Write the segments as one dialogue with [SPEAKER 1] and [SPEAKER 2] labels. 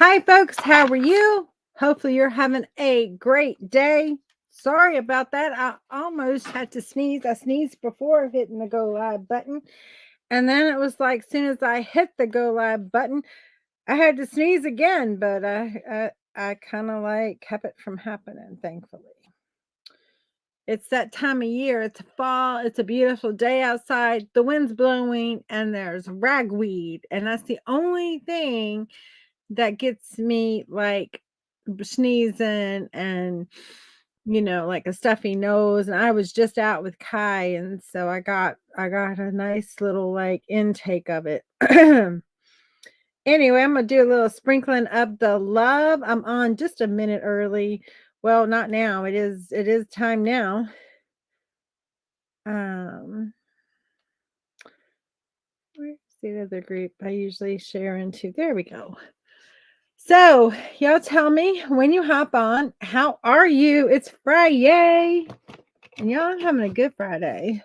[SPEAKER 1] Hi, folks. How are you? Hopefully, you're having a great day. Sorry about that. I almost had to sneeze. I sneezed before hitting the go live button. And then it was like, as soon as I hit the go live button, I had to sneeze again. But I kind of like kept it from happening, thankfully. It's that time of year. It's fall. It's a beautiful day outside. The wind's blowing, and there's ragweed. And that's the only thing that gets me like sneezing and like a stuffy nose. And I was just out with Kai, and so I got a nice little like intake of it. Anyway, I'm gonna do a little sprinkling of the love. I'm on just a minute early. Well, not now. It is time now. um where's the other group I usually share into? There we go. So, y'all tell me when you hop on, how are you? It's Friday, and y'all having a good Friday.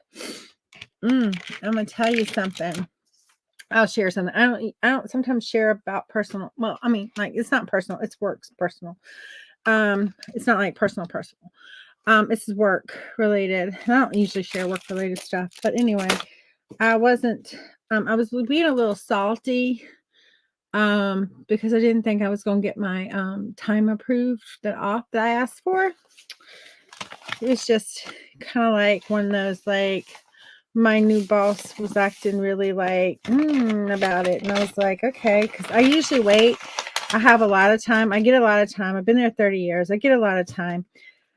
[SPEAKER 1] I'm gonna tell you something. I'll share something. I don't sometimes share about personal. Well, I mean, like it's not personal. It's work's personal. It's not like personal. This is work related. I don't usually share work related stuff, but anyway, I wasn't. I was being a little salty because I didn't think I was going to get my time approved that I asked for. It was just kind of like one of those, like, my new boss was acting really like about it, and I was like, okay, because I usually wait. I have a lot of time. I get a lot of time. I've been there 30 years. I get a lot of time.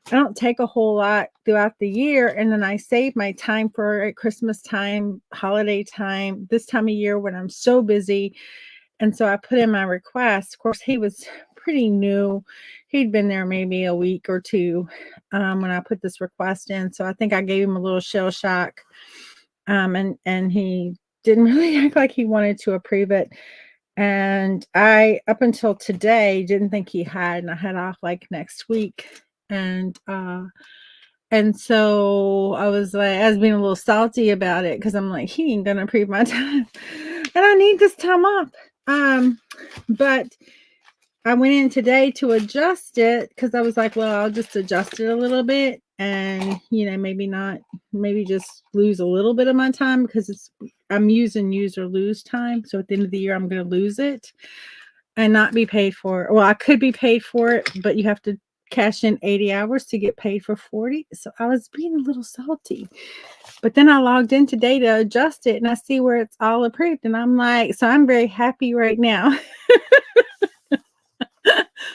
[SPEAKER 1] I don't take a whole lot throughout the year, and then I save my time for Christmas time, holiday time, this time of year when I'm so busy. And so I put in my request. Of course, he was pretty new. He'd been there maybe a week or two when I put this request in. So I think I gave him a little shell shock. And he didn't really act like he wanted to approve it. And I, up until today, didn't think he had, and I had off like next week. And so I was being a little salty about it because I'm like, he ain't gonna approve my time, and I need this time off. But I went in today to adjust it because I was like, well, I'll just adjust it a little bit, and maybe just lose a little bit of my time because I'm using use or lose time. So at the end of the year, I'm gonna lose it and not be paid for it. Well, I could be paid for it, but you have to cash in 80 hours to get paid for 40. So I was being a little salty. But then I logged in today to adjust it, and I see where it's all approved. And I'm like, so I'm very happy right now.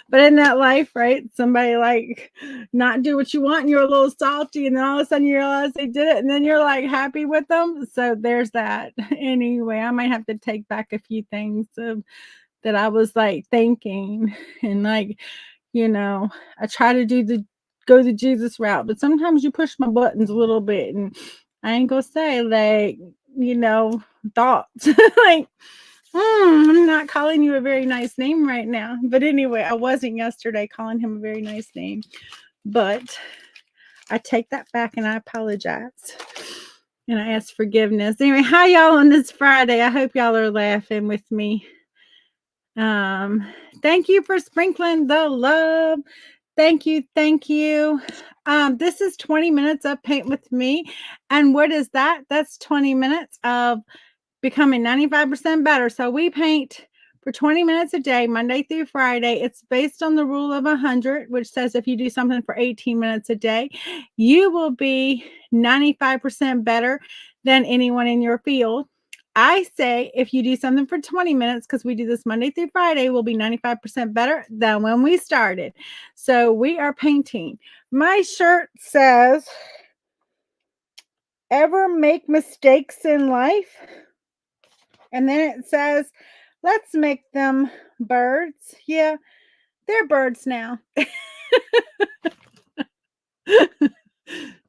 [SPEAKER 1] But in that life, right? Somebody like not do what you want, and you're a little salty, and then all of a sudden you realize they did it, and then you're like happy with them. So there's that. Anyway, I might have to take back a few things that I was like thinking, and like, I try to go the Jesus route, but sometimes you push my buttons a little bit, and I ain't gonna say like, thoughts like, I'm not calling you a very nice name right now. But anyway, I wasn't yesterday calling him a very nice name, but I take that back and I apologize. And I ask forgiveness. Anyway, how y'all on this Friday? I hope y'all are laughing with me. Thank you for sprinkling the love. Thank you. This is 20 minutes of Paint with Me. And what is that? That's 20 minutes of becoming 95% better. So we paint for 20 minutes a day, Monday through Friday. It's based on the rule of 100, which says if you do something for 18 minutes a day, you will be 95% better than anyone in your field. I say if you do something for 20 minutes, because we do this Monday through Friday, we'll be 95% better than when we started. So we are painting. My shirt says, ever make mistakes in life? And then it says, let's make them birds. Yeah, they're birds now.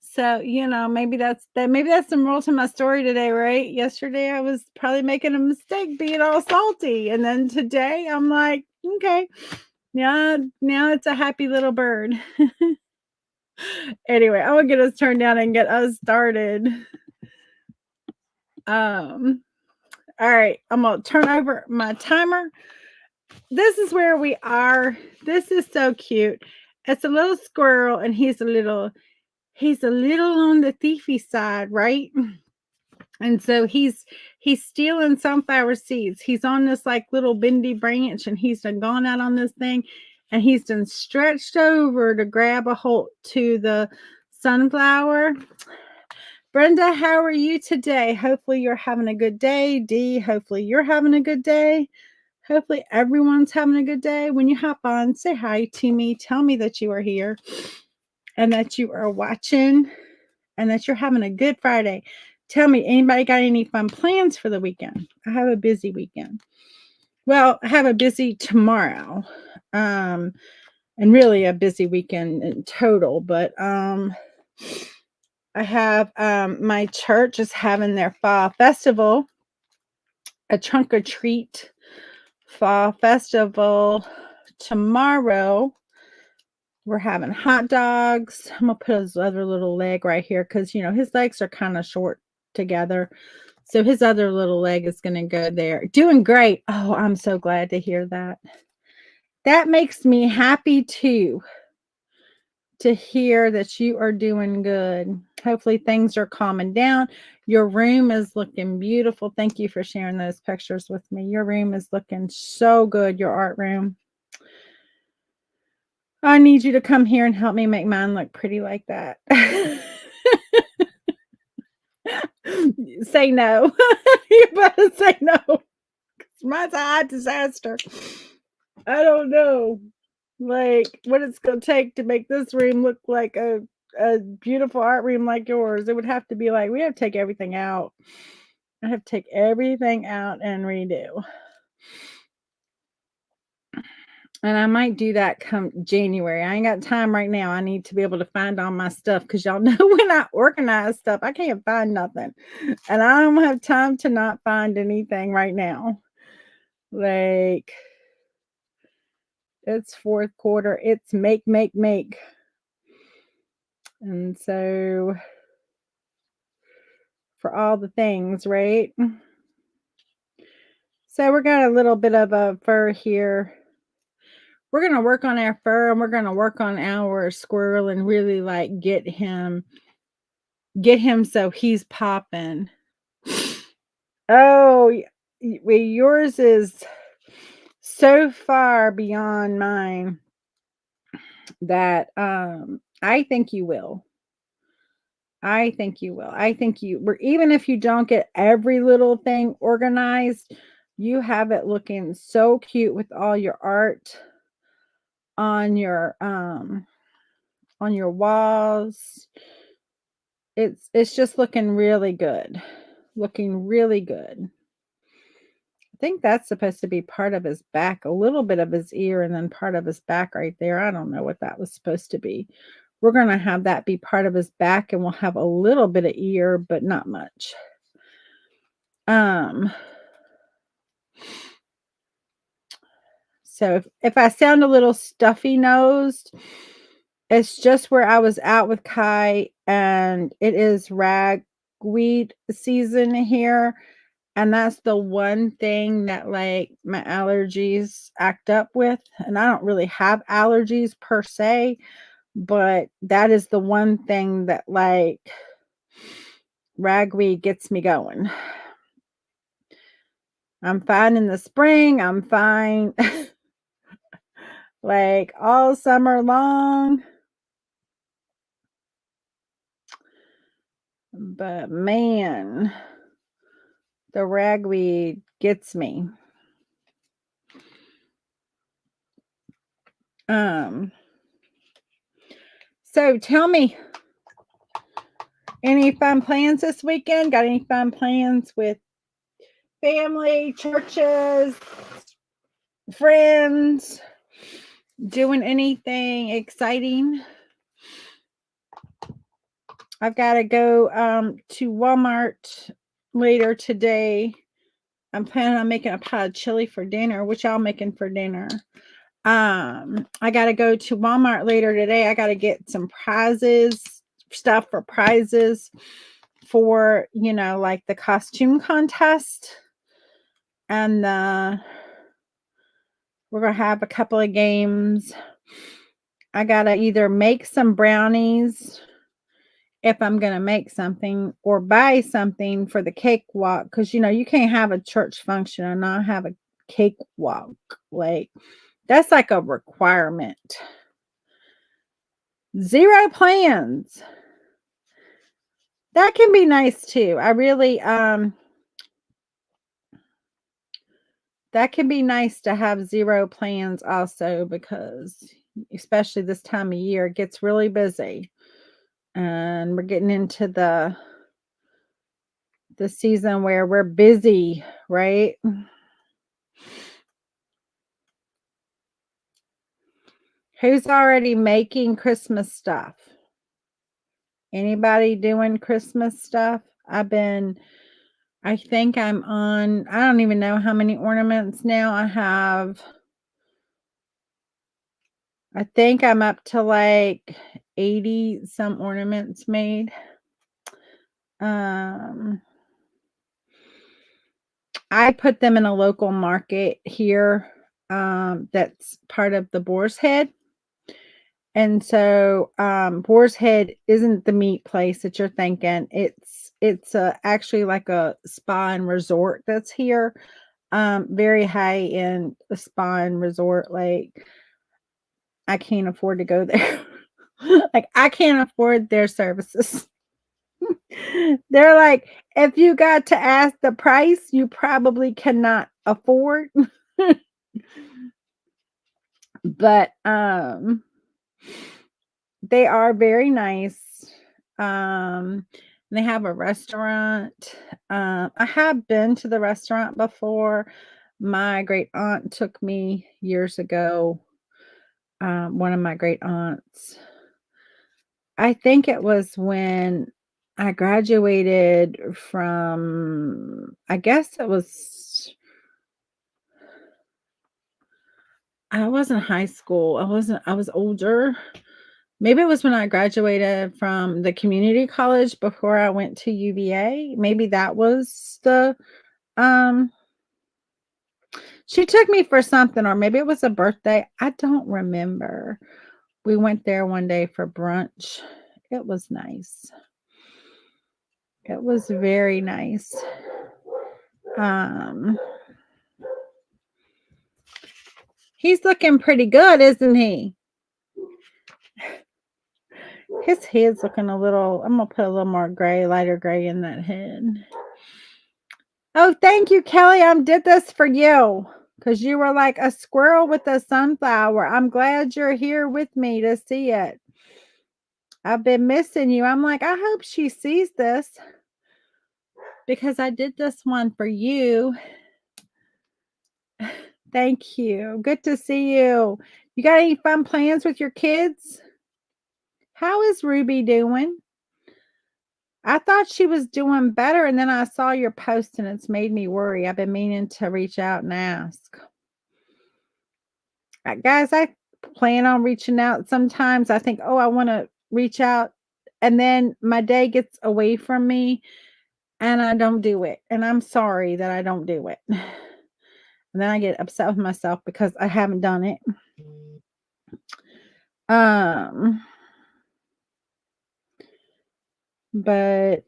[SPEAKER 1] So, maybe that's the moral to my story today, right? Yesterday I was probably making a mistake being all salty. And then today I'm like, okay, now it's a happy little bird. Anyway, I will get us turned down and get us started. All right, I'm gonna turn over my timer. this is where we are. This is so cute. It's a little squirrel, and he's a little on the thiefy side, right? And so he's stealing sunflower seeds. He's on this like little bendy branch, and he's done gone out on this thing, and he's done stretched over to grab a hold to the sunflower. Brenda, how are you today? Hopefully you're having a good day. Dee, hopefully you're having a good day. Hopefully everyone's having a good day. When you hop on, say hi to me. Tell me that you are here and that you are watching and that you're having a good Friday. Tell me, anybody got any fun plans for the weekend? I have a busy weekend. Well, I have a busy tomorrow. And really a busy weekend in total, but I have my church is having their fall festival, a trunk or treat fall festival tomorrow. We're having hot dogs. I'm gonna put his other little leg right here because his legs are kind of short together. So his other little leg is gonna go there. Doing great. Oh, I'm so glad to hear that. That makes me happy too, to hear that you are doing good. Hopefully things are calming down. Your room is looking beautiful. Thank you for sharing those pictures with me. Your room is looking so good, your art room. I need you to come here and help me make mine look pretty like that. Say no. You better say no. Mine's a hot disaster. I don't know. Like what it's gonna take to make this room look like a beautiful art room like yours. It would have to be like we have to take everything out. I have to take everything out and redo. And I might do that come January. I ain't got time right now. I need to be able to find all my stuff because y'all know when I organize stuff, I can't find nothing. And I don't have time to not find anything right now. Like it's fourth quarter. It's make. And so for all the things, right? So we're got a little bit of a fur here. We're going to work on our fur and we're going to work on our squirrel and really like get him so he's popping. Oh, yours is so far beyond mine that I think you will. I think you will. I think even if you don't get every little thing organized, you have it looking so cute with all your art on your walls. It's just looking really good. Looking really good. I think that's supposed to be part of his back, a little bit of his ear, and then part of his back right there. I don't know what that was supposed to be. We're going to have that be part of his back, and we'll have a little bit of ear, but not much. So if I sound a little stuffy nosed, it's just where I was out with Kai, and it is ragweed season here. And that's the one thing that like my allergies act up with. And I don't really have allergies per se, but that is the one thing that like ragweed gets me going. I'm fine in the spring. I'm fine like all summer long. But man, the ragweed gets me. So tell me, any fun plans this weekend? Got any fun plans with family, churches, friends, doing anything exciting? I've got to go to Walmart later today. I'm planning on making a pot of chili for dinner. What y'all making for dinner? I got to go to Walmart later today. I got to get some stuff for prizes for, like the costume contest and the We're going to have a couple of games. I got to either make some brownies if I'm going to make something, or buy something for the cakewalk. Because, you can't have a church function and not have a cakewalk. Like, that's like a requirement. 0 plans. That can be nice too. I really, that can be nice to have 0 plans also, because especially this time of year, it gets really busy. And we're getting into the season where we're busy, right? Who's already making Christmas stuff? Anybody doing Christmas stuff? I think I'm on, I don't even know how many ornaments now I have. I think I'm up to like 80 some ornaments made. I put them in a local market here, that's part of the Boar's Head. And so, Boar's Head isn't the meat place that you're thinking. It's actually like a spa and resort that's here. Very high end spa and resort. Like, I can't afford to go there. Like, I can't afford their services. They're like, if you got to ask the price, you probably cannot afford. But they are very nice. They have a restaurant. I have been to the restaurant before. My great aunt took me years ago. One of my great aunts. I think it was when I graduated from, I guess it was, I wasn't high school. I was older. Maybe it was when I graduated from the community college before I went to UVA. Maybe that was she took me for something, or maybe it was a birthday. I don't remember. We went there one day for brunch. It was nice. It was very nice. He's looking pretty good, isn't he? His head's looking a little, I'm going to put a little more gray, lighter gray in that head. Oh, thank you, Kelly. I did this for you because you were like a squirrel with a sunflower. I'm glad you're here with me to see it. I've been missing you. I'm like, I hope she sees this because I did this one for you. Thank you. Good to see you. You got any fun plans with your kids? How is Ruby doing? I thought she was doing better, and then I saw your post and it's made me worry. I've been meaning to reach out and ask. Guys, I plan on reaching out. Sometimes I think, oh, I want to reach out, and then my day gets away from me and I don't do it. And I'm sorry that I don't do it. And then I get upset with myself because I haven't done it. But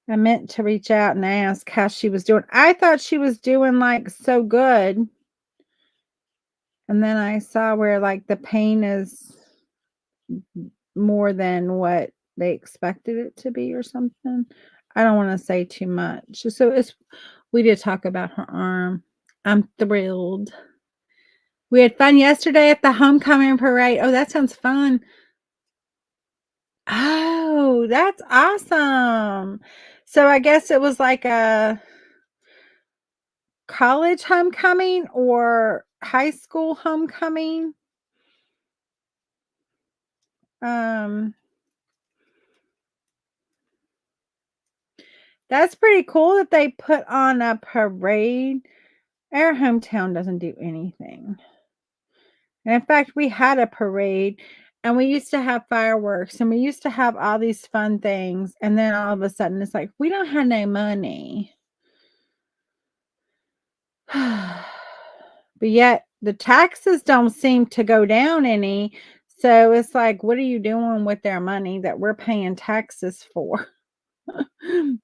[SPEAKER 1] I meant to reach out and ask how she was doing. I thought she was doing like so good. And then I saw where like the pain is more than what they expected it to be or something. I don't want to say too much. So we did talk about her arm. I'm thrilled. We had fun yesterday at the homecoming parade. Oh, that sounds fun. Oh, that's awesome. So I guess it was like a college homecoming or high school homecoming. That's pretty cool that they put on a parade. Our hometown doesn't do anything. And in fact, we had a parade and we used to have fireworks and we used to have all these fun things. And then all of a sudden it's like, we don't have no money. But yet the taxes don't seem to go down any. So it's like, what are you doing with their money that we're paying taxes for?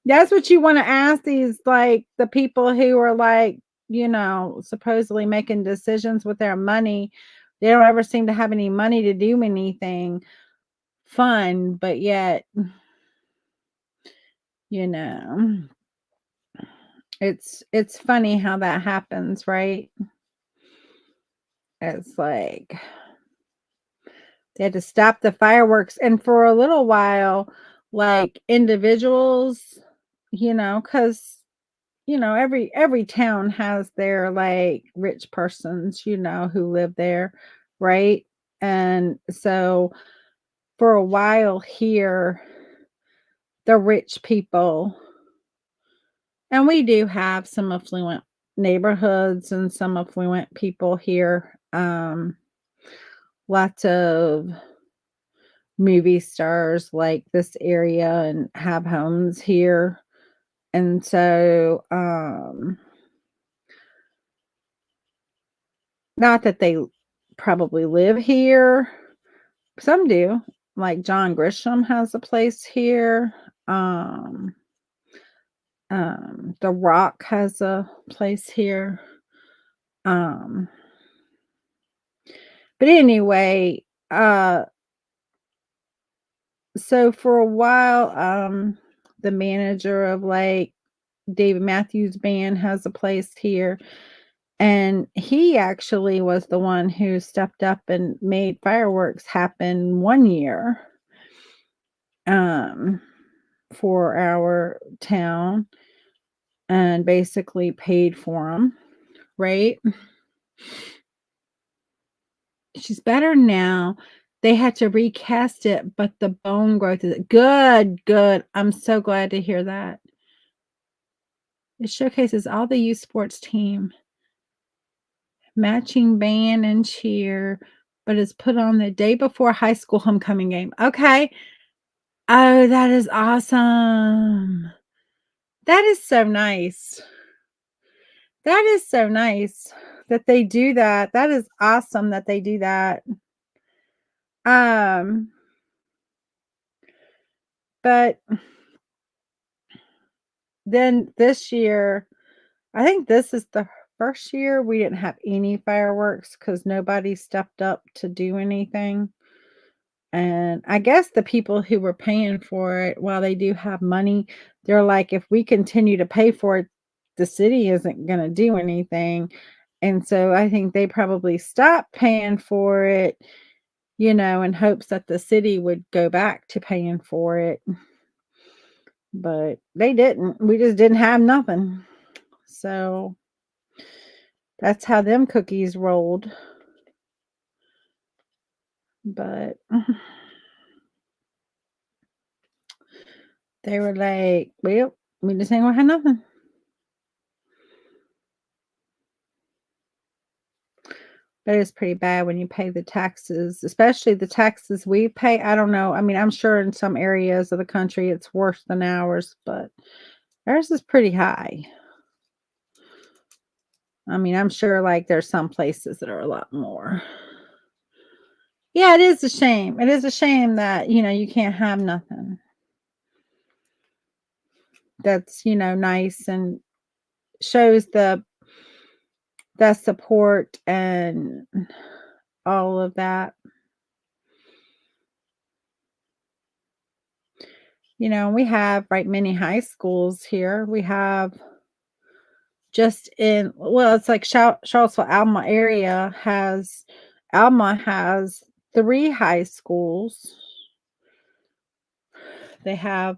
[SPEAKER 1] That's what you want to ask these, like the people who are like, supposedly making decisions with their money. They don't ever seem to have any money to do anything fun, but yet, you know, it's funny how that happens, right? It's like they had to stop the fireworks, and for a little while, like individuals, because every town has their like rich persons, who live there, right? And so for a while here, the rich people, and we do have some affluent neighborhoods and some affluent people here. Lots of movie stars like this area and have homes here. And so, not that they probably live here. Some do. Like John Grisham has a place here. Um, The Rock has a place here. Um, but anyway, so for a while, the manager of like David Matthews Band has a place here. And he actually was the one who stepped up and made fireworks happen one year, um, for our town, and basically paid for them, right? She's better now. They had to recast it, but the bone growth is good, good. I'm so glad to hear that. It showcases all the youth sports team, matching band and cheer, but it's put on the day before high school homecoming game. Okay. Oh, that is awesome. That is so nice. That is so nice that they do that. That is awesome that they do that. Um, but then this year, I think this is the first year we didn't have any fireworks because nobody stepped up to do anything. And I guess the people who were paying for it, while they do have money, they're like, if we continue to pay for it, the city isn't going to do anything. And so I think they probably stopped paying for it, in hopes that the city would go back to paying for it. But they didn't. We just didn't have nothing. So that's how them cookies rolled. But they were like, well, we just ain't gonna have nothing. But it's pretty bad when you pay the taxes, especially the taxes we pay. I don't know. I mean, I'm sure in some areas of the country it's worse than ours, but ours is pretty high. I mean, I'm sure like there's some places that are a lot more. Yeah, it is a shame. It is a shame that, you can't have nothing that's, nice and shows the support and all of that. We have right many high schools here. We have it's like Charlottesville, Alma has 3 high schools. They have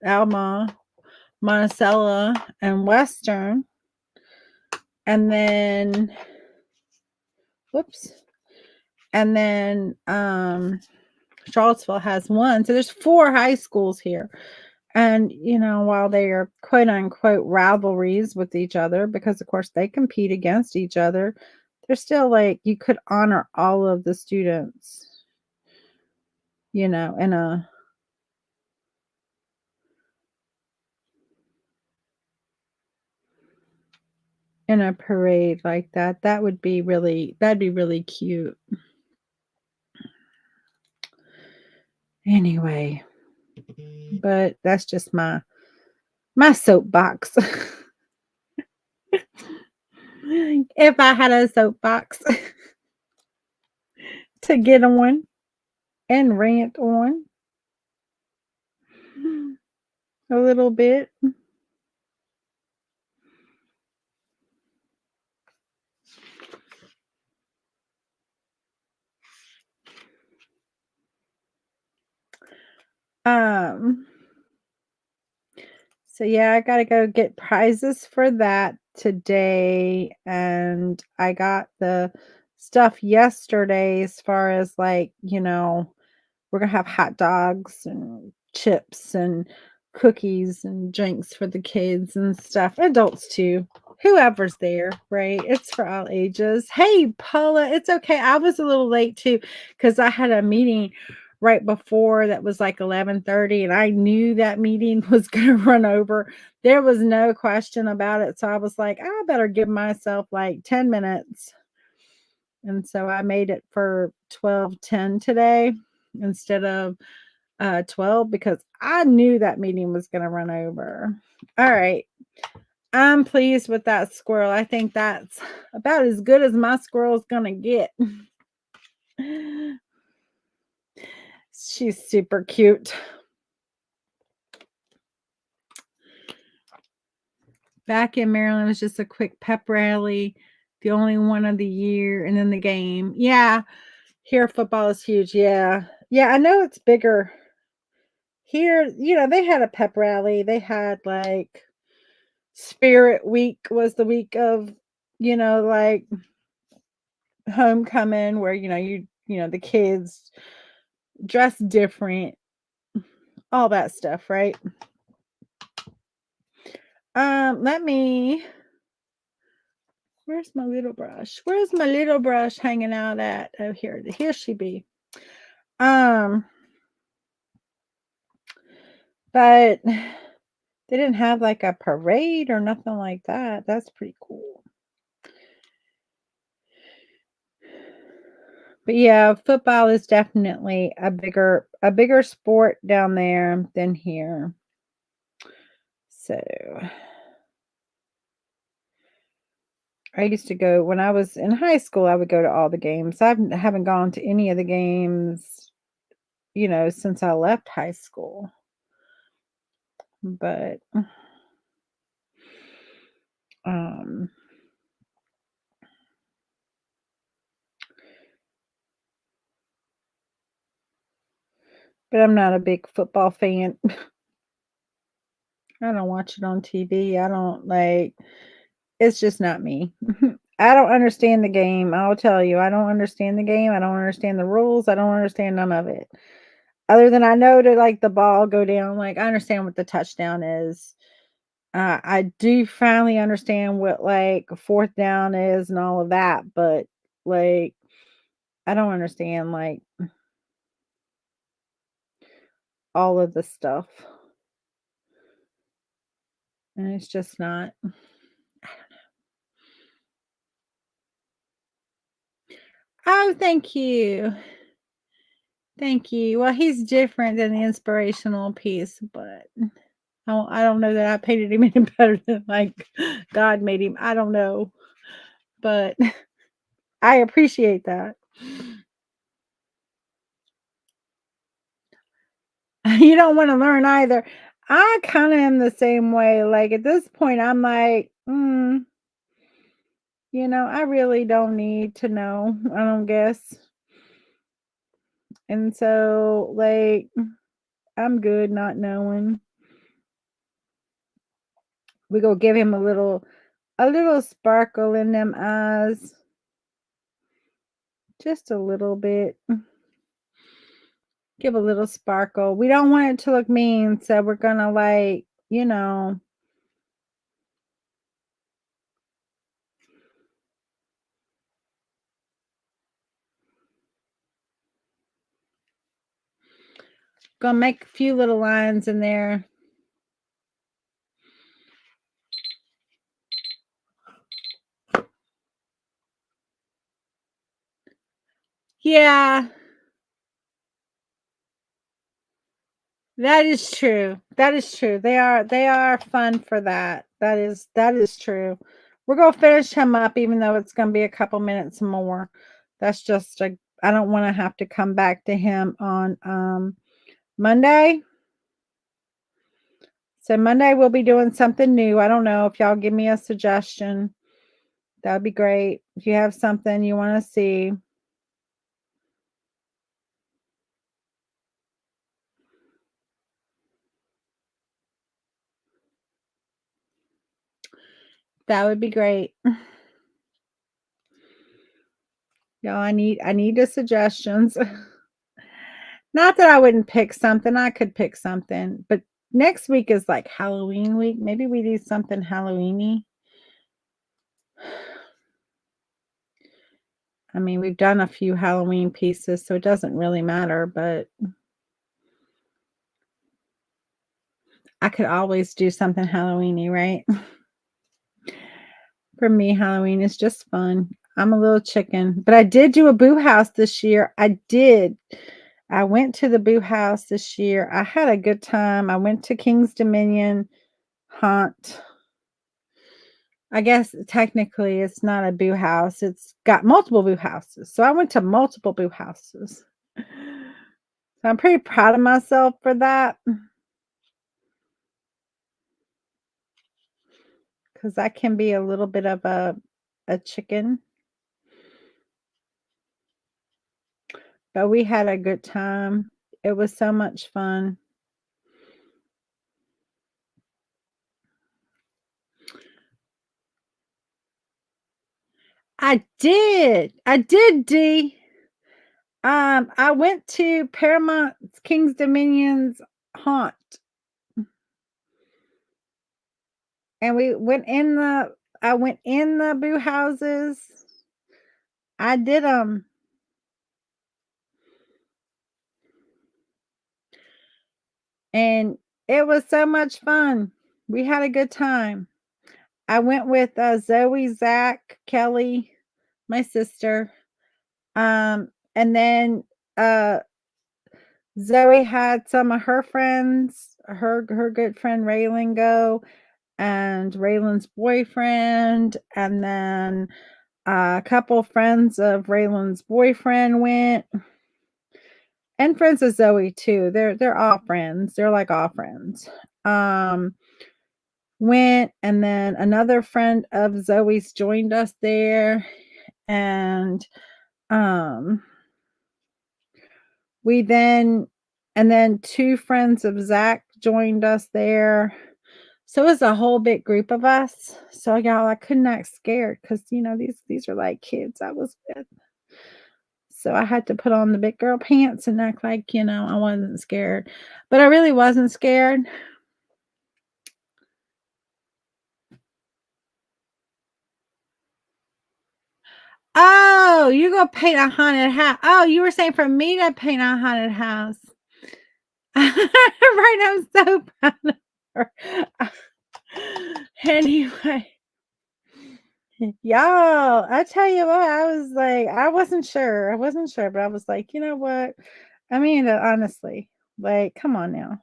[SPEAKER 1] Alma, Monticello, and Western. And then whoops. And then Charlottesville has 1. So there's 4 high schools here. And, while they are quote unquote rivalries with each other, because of course they compete against each other, they're still like, you could honor all of the students, in a, in a parade like that. That'd be really cute. Anyway, but that's just my soapbox. If I had a soapbox to get on and rant on a little bit. Um, so yeah, I gotta go get prizes for that today. And I got the stuff yesterday as far as like, we're gonna have hot dogs and chips and cookies and drinks for the kids and stuff. Adults too. Whoever's there, right? It's for all ages. Hey, Paula, it's okay. I was a little late too because I had a meeting right before that was like 11:30, and I knew that meeting was gonna run over. There was no question about it. So I was like, I better give myself like 10 minutes. And so I made it for 12:10 today instead of 12 because I knew that meeting was going to run over. All right. I'm pleased with that squirrel. I think that's about as good as my squirrel's going to get. She's super cute. Back in Maryland, it was just a quick pep rally, the only one of the year, and then the game. Yeah, here football is huge. Yeah. Yeah, I know it's bigger. Here, they had a pep rally. They had like Spirit Week was the week of, like homecoming where, the kids dress different, all that stuff, right? Let me Where's my little brush? Where's my little brush hanging out at? Oh, here she be. But they didn't have like a parade or nothing like that. That's pretty cool. But yeah, football is definitely a bigger sport down there than here. So I used to go when I was in high school, I would go to all the games. I haven't gone to any of the games, since I left high school. But um but I'm not a big football fan. I don't watch it on TV. I don't it's just not me. I don't understand the game. I'll tell you, I don't understand the game. I don't understand the rules. I don't understand none of it. Other than I know to like the ball go down, like I understand what the touchdown is. I do finally understand what like fourth down is and all of that, but like I don't understand like all of the stuff. And it's just not. Oh, thank you. Thank you. Well, he's different than the inspirational piece, but I don't know that I painted him any better than like God made him. I don't know, but I appreciate that. You don't want to learn either. I kind of am the same way. Like at this point, I'm like, I really don't need to know. I don't guess. And so, like, I'm good not knowing. We go give him a little sparkle in them eyes. Just a little bit. Give a little sparkle. We don't want it to look mean, so we're gonna like, gonna make a few little lines in there. Yeah, that is true. That is true. They are fun for that. That is true. We're gonna finish him up even though it's gonna be a couple minutes more. That's just a I don't wanna have to come back to him on Monday. So Monday we'll be doing something new. I don't know if y'all give me a suggestion. That would be great. If you have something you want to see, that would be great. Y'all, I need the suggestions. Not that I wouldn't pick something. I could pick something, but next week is like Halloween week. Maybe we do something Halloweeny. I mean, we've done a few Halloween pieces, so it doesn't really matter, but I could always do something Halloweeny, right? For me, Halloween is just fun. I'm a little chicken, but I did do a boo house this year. I did. I went to the boo house this year. I had a good time. I went to King's Dominion Haunt. I guess technically it's not a boo house. It's got multiple boo houses. So I went to multiple boo houses. So I'm pretty proud of myself for that because I can be a little bit of a chicken. But we had a good time. It was so much fun. I did, D. I went to Paramount King's Dominion's Haunt, and we went in the. I went in the boo houses. I did them, and it was so much fun. We had a good time. I went with Zoe, Zach, Kelly, my sister, and then uh, Zoe had some of her friends, her good friend Raylan go, and Raylan's boyfriend, and then a couple friends of Raylan's boyfriend went, and friends of Zoe too. They're all friends. They're like all friends. Um, Went, and then another friend of Zoe's joined us there, and um, we then and then two friends of Zach joined us there. So it was a whole big group of us. So y'all, I couldn't act scared because these are like kids I was with. So I had to put on the big girl pants and act like, I wasn't scared. But I really wasn't scared. Oh, you go paint a haunted house. Oh, you were saying for me to paint a haunted house. Right, I'm so proud of her. Anyway, y'all, I tell you what, I was like, I wasn't sure. I wasn't sure, but I was like, you know what? I mean, honestly, like, come on now.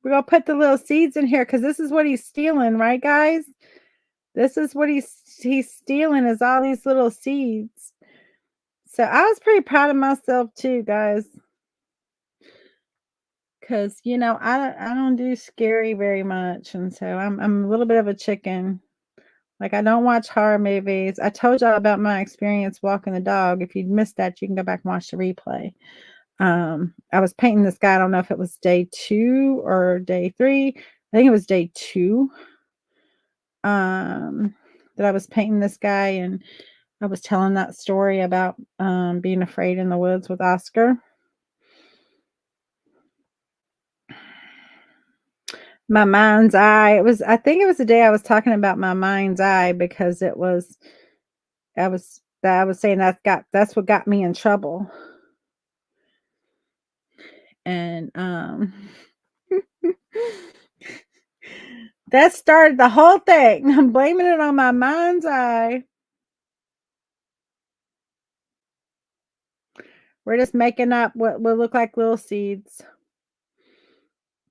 [SPEAKER 1] We're gonna put the little seeds in here because this is what he's stealing, right, guys? This is what he's stealing is all these little seeds. So I was pretty proud of myself too, guys. Cause I don't do scary very much. And so I'm a little bit of a chicken. Like I don't watch horror movies. I told y'all about my experience walking the dog. If you missed that, you can go back and watch the replay. I was painting this guy. I don't know if it was day 2 or day 3. I think it was day 2. That I was painting this guy, and I was telling that story about being afraid in the woods with Oscar. My mind's eye. I think it was the day I was talking about my mind's eye because I was saying that's what got me in trouble. And that started the whole thing. I'm blaming it on my mind's eye. We're just making up what will look like little seeds.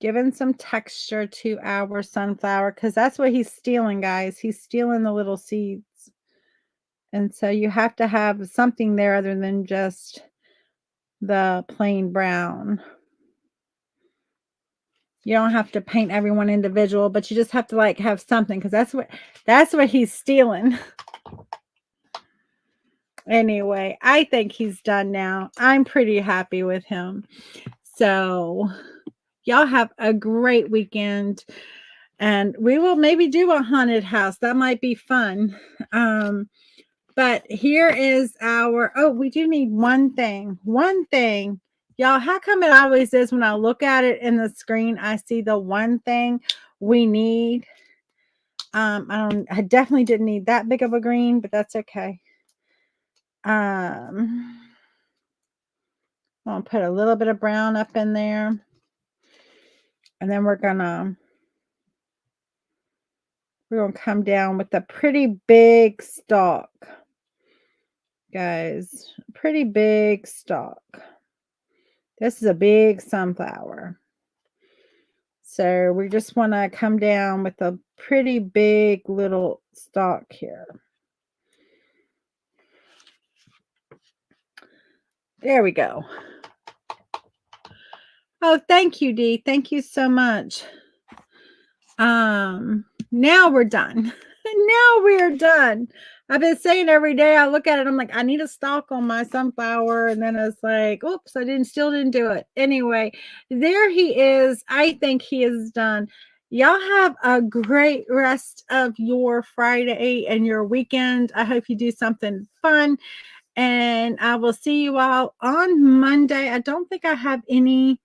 [SPEAKER 1] Giving some texture to our sunflower because that's what he's stealing, guys. He's stealing the little seeds. And so you have to have something there other than just the plain brown. You don't have to paint everyone individual, but you just have to like have something because that's what he's stealing. Anyway, I think he's done now. I'm pretty happy with him. So y'all have a great weekend. And we will maybe do a haunted house. That might be fun. But here is our, oh, we do need one thing. One thing. Y'all, how come it always is when I look at it in the screen, I see the one thing we need? I definitely didn't need that big of a green, but that's okay. I'll put a little bit of brown up in there. And then we're gonna come down with a pretty big stalk. Guys, pretty big stalk. This is a big sunflower. So we just want to come down with a pretty big little stalk here. There we go. Oh, thank you, Dee. Thank you so much. Now we're done. Now we are done. I've been saying every day I look at it, I'm like, I need a stalk on my sunflower. And then it's like, oops, still didn't do it. Anyway, there he is. I think he is done. Y'all have a great rest of your Friday and your weekend. I hope you do something fun. And I will see you all on Monday. I don't think I have any.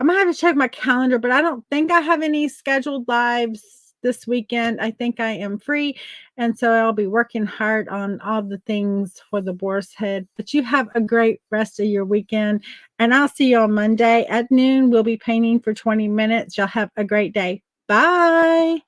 [SPEAKER 1] I'm going to have to check my calendar, but I don't think I have any scheduled lives this weekend. I think I am free. And so I'll be working hard on all the things for the Boar's Head. But you have a great rest of your weekend. And I'll see you on Monday at noon. We'll be painting for 20 minutes. Y'all have a great day. Bye.